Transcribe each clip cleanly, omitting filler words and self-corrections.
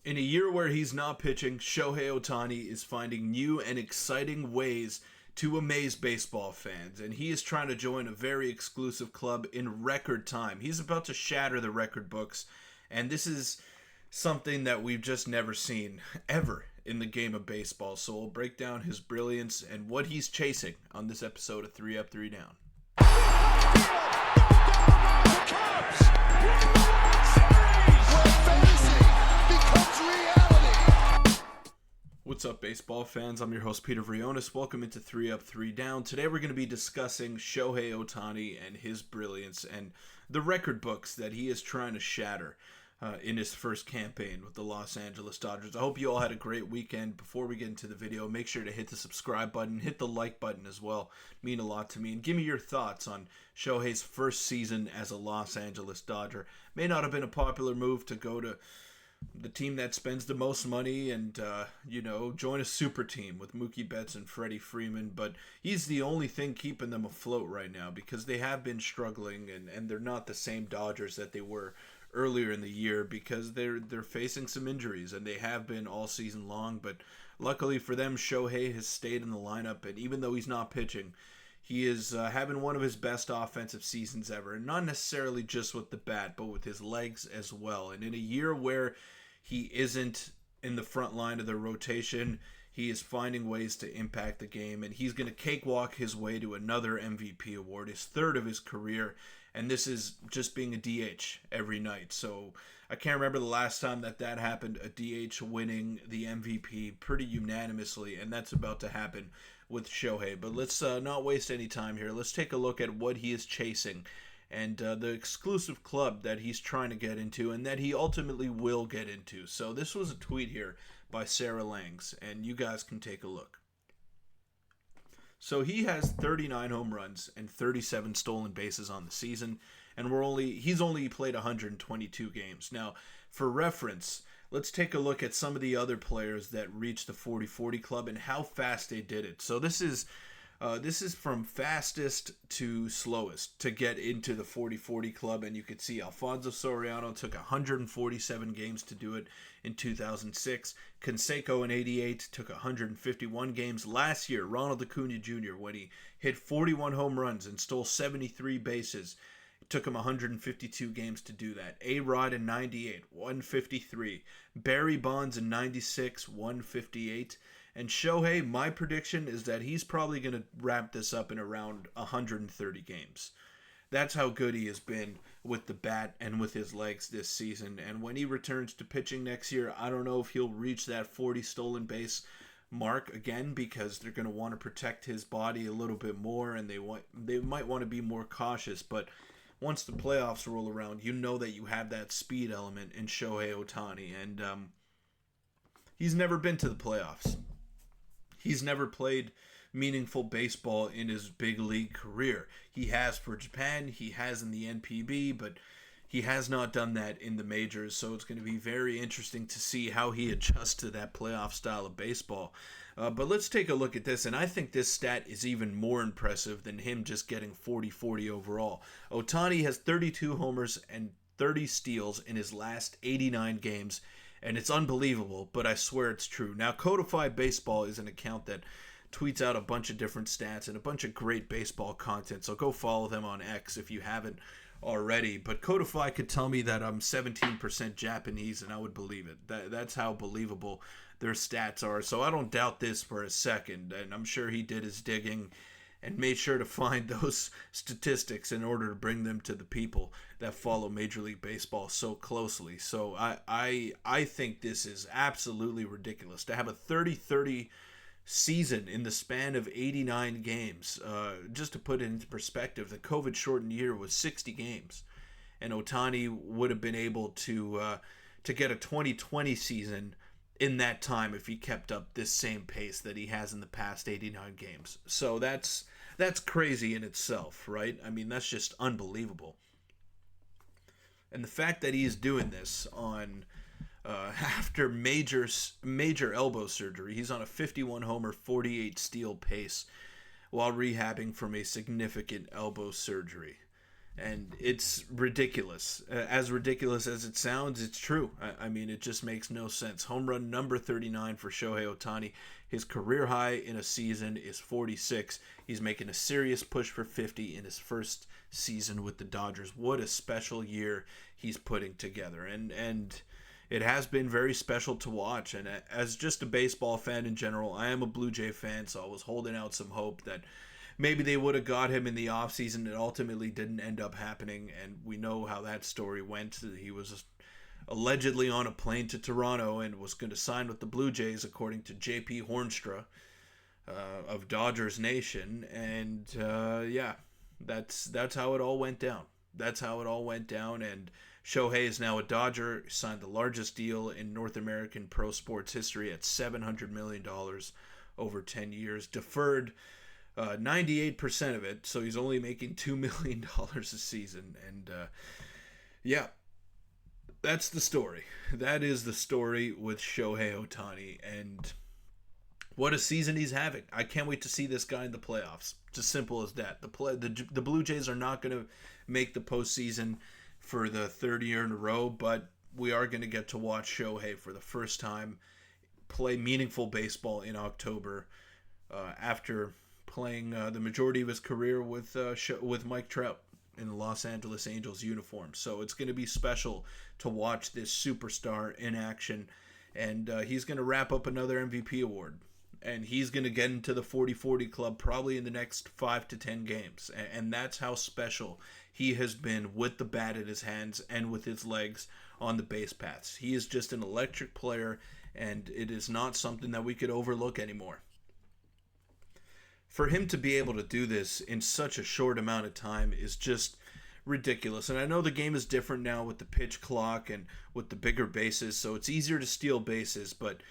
In a year where he's not pitching, Shohei Ohtani is finding new and exciting ways to amaze baseball fans, and he is trying to join a very exclusive club in record time. He's about to shatter the record books, and this is something that we've just never seen ever in the game of baseball. So we'll break down his brilliance and what he's chasing on this episode of 3 Up, 3 Down. What's up, baseball fans? I'm your host, Peter Vryonis. Welcome into 3 Up, 3 Down. Today we're going to be discussing Shohei Ohtani and his brilliance and the record books that he is trying to shatter in his first campaign with the Los Angeles Dodgers. I hope you all had a great weekend. Before we get into the video, make sure to hit the subscribe button, hit the like button as well. It means a lot to me. And give me your thoughts on Shohei's first season as a Los Angeles Dodger. May not have been a popular move to go to the team that spends the most money and, join a super team with Mookie Betts and Freddie Freeman. But he's the only thing keeping them afloat right now because they have been struggling and they're not the same Dodgers that they were earlier in the year because they're facing some injuries, and they have been all season long. But luckily for them, Shohei has stayed in the lineup, and even though he's not pitching, he is having one of his best offensive seasons ever, and not necessarily just with the bat, but with his legs as well. And in a year where he isn't in the front line of the rotation, he is finding ways to impact the game, and he's going to cakewalk his way to another MVP award, his third of his career, and this is just being a DH every night. So I can't remember the last time that happened, a DH winning the MVP pretty unanimously, and that's about to happen with Shohei. But let's not waste any time here. Let's take a look at what he is chasing and the exclusive club that he's trying to get into and that he ultimately will get into. So this was a tweet here by Sarah Langs, and you guys can take a look. So he has 39 home runs and 37 stolen bases on the season, and he's only played 122 games. Now, for reference, let's take a look at some of the other players that reached the 40-40 club and how fast they did it. So this is from fastest to slowest to get into the 40-40 club, and you can see Alfonso Soriano took 147 games to do it in 2006. Canseco in 88 took 151 games. Last year, Ronald Acuna Jr., when he hit 41 home runs and stole 73 bases, it took him 152 games to do that. A-Rod in 98, 153. Barry Bonds in 96, 158. And Shohei, my prediction is that he's probably going to wrap this up in around 130 games. That's how good he has been with the bat and with his legs this season. And when he returns to pitching next year, I don't know if he'll reach that 40 stolen base mark again, because they're going to want to protect his body a little bit more, and they might want to be more cautious. But once the playoffs roll around, you know that you have that speed element in Shohei Ohtani, and he's never been to the playoffs. He's never played meaningful baseball in his big league career. He has for Japan, he has in the NPB, but he has not done that in the majors, so it's going to be very interesting to see how he adjusts to that playoff style of baseball. But let's take a look at this, and I think this stat is even more impressive than him just getting 40-40 overall. Ohtani has 32 homers and 30 steals in his last 89 games, and it's unbelievable, but I swear it's true. Now, Codified Baseball is an account that tweets out a bunch of different stats and a bunch of great baseball content, so go follow them on X if you haven't already. But Codify could tell me that I'm 17% Japanese, and I would believe it. That's how believable their stats are. So I don't doubt this for a second, and I'm sure he did his digging and made sure to find those statistics in order to bring them to the people that follow Major League Baseball so closely. So I think this is absolutely ridiculous to have a 30-30 season in the span of 89 games. Just to put it into perspective, the COVID-shortened year was 60 games, and Ohtani would have been able to get a 2020 season in that time if he kept up this same pace that he has in the past 89 games. So that's crazy in itself, right? I mean, that's just unbelievable. And the fact that he's doing this on after major elbow surgery, he's on a 51 homer, 48 steal pace while rehabbing from a significant elbow surgery. And it's ridiculous. As ridiculous as it sounds, it's true. I mean, it just makes no sense. Home run number 39 for Shohei Ohtani. His career high in a season is 46. He's making a serious push for 50 in his first season with the Dodgers. What a special year he's putting together. And it has been very special to watch. And as just a baseball fan in general, I am a Blue Jay fan, so I was holding out some hope that maybe they would have got him in the offseason. It ultimately didn't end up happening, and we know how that story went. He was allegedly on a plane to Toronto and was going to sign with the Blue Jays, according to J.P. Hornstra of Dodgers Nation. And yeah, that's how it all went down. That's how it all went down, and Shohei is now a Dodger, signed the largest deal in North American pro sports history at $700 million over 10 years, deferred 98% of it, so he's only making $2 million a season. And yeah, that's the story. That is the story with Shohei Ohtani, and what a season he's having. I can't wait to see this guy in the playoffs. It's as simple as that. The Blue Jays are not going to make the postseason for the third year in a row, but we are going to get to watch Shohei for the first time play meaningful baseball in October after playing the majority of his career with Mike Trout in the Los Angeles Angels uniform. So it's going to be special to watch this superstar in action, and he's going to wrap up another MVP award, and he's going to get into the 40-40 club probably in the next 5 to 10 games, and that's how special he has been with the bat in his hands and with his legs on the base paths. He is just an electric player, and it is not something that we could overlook anymore. For him to be able to do this in such a short amount of time is just ridiculous. And I know the game is different now with the pitch clock and with the bigger bases, so it's easier to steal bases, but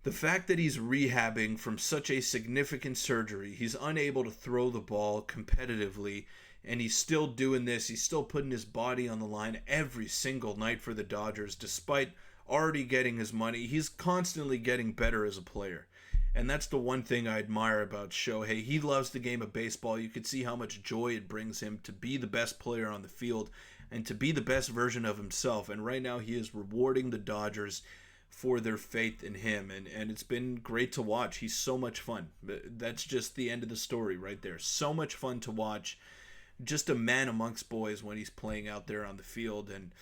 the fact that he's rehabbing from such a significant surgery, he's unable to throw the ball competitively, and he's still doing this. He's still putting his body on the line every single night for the Dodgers, despite already getting his money. He's constantly getting better as a player. And that's the one thing I admire about Shohei. He loves the game of baseball. You can see how much joy it brings him to be the best player on the field and to be the best version of himself. And right now he is rewarding the Dodgers for their faith in him. And it's been great to watch. He's so much fun. That's just the end of the story right there. So much fun to watch. Just a man amongst boys when he's playing out there on the field. And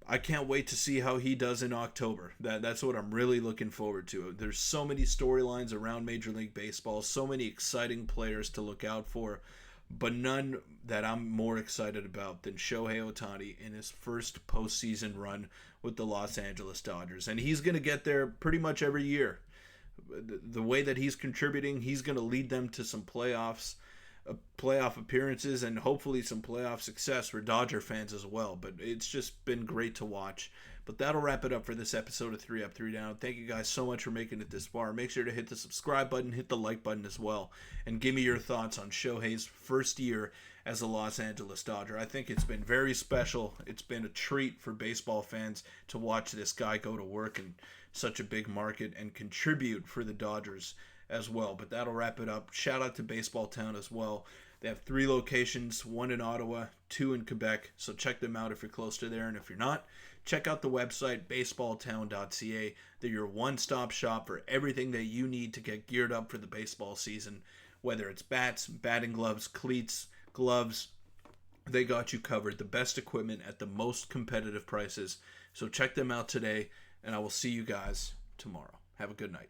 I can't wait to see how he does in October. That's what I'm really looking forward to. There's so many storylines around Major League Baseball, so many exciting players to look out for, but none that I'm more excited about than Shohei Ohtani in his first postseason run with the Los Angeles Dodgers. And he's going to get there pretty much every year. The way that he's contributing, he's going to lead them to some playoff appearances and hopefully some playoff success for Dodger fans as well. But it's just been great to watch. But that'll wrap it up for this episode of 3 Up, 3 Down. Thank you guys so much for making it this far. Make sure to hit the subscribe button, hit the like button as well, and give me your thoughts on Shohei's first year as a Los Angeles Dodger. I think it's been very special. It's been a treat for baseball fans to watch this guy go to work in such a big market and contribute for the Dodgers as well. But that'll wrap it up. Shout out to Baseball Town as well. They have 3 locations, 1 in Ottawa, 2 in Quebec, so check them out if you're close to there. And if you're not, check out the website baseballtown.ca. They're your one-stop shop for everything that you need to get geared up for the baseball season, whether it's bats, batting gloves, cleats, gloves. They got you covered. The best equipment at the most competitive prices. So check them out today, and I will see you guys tomorrow. Have a good night.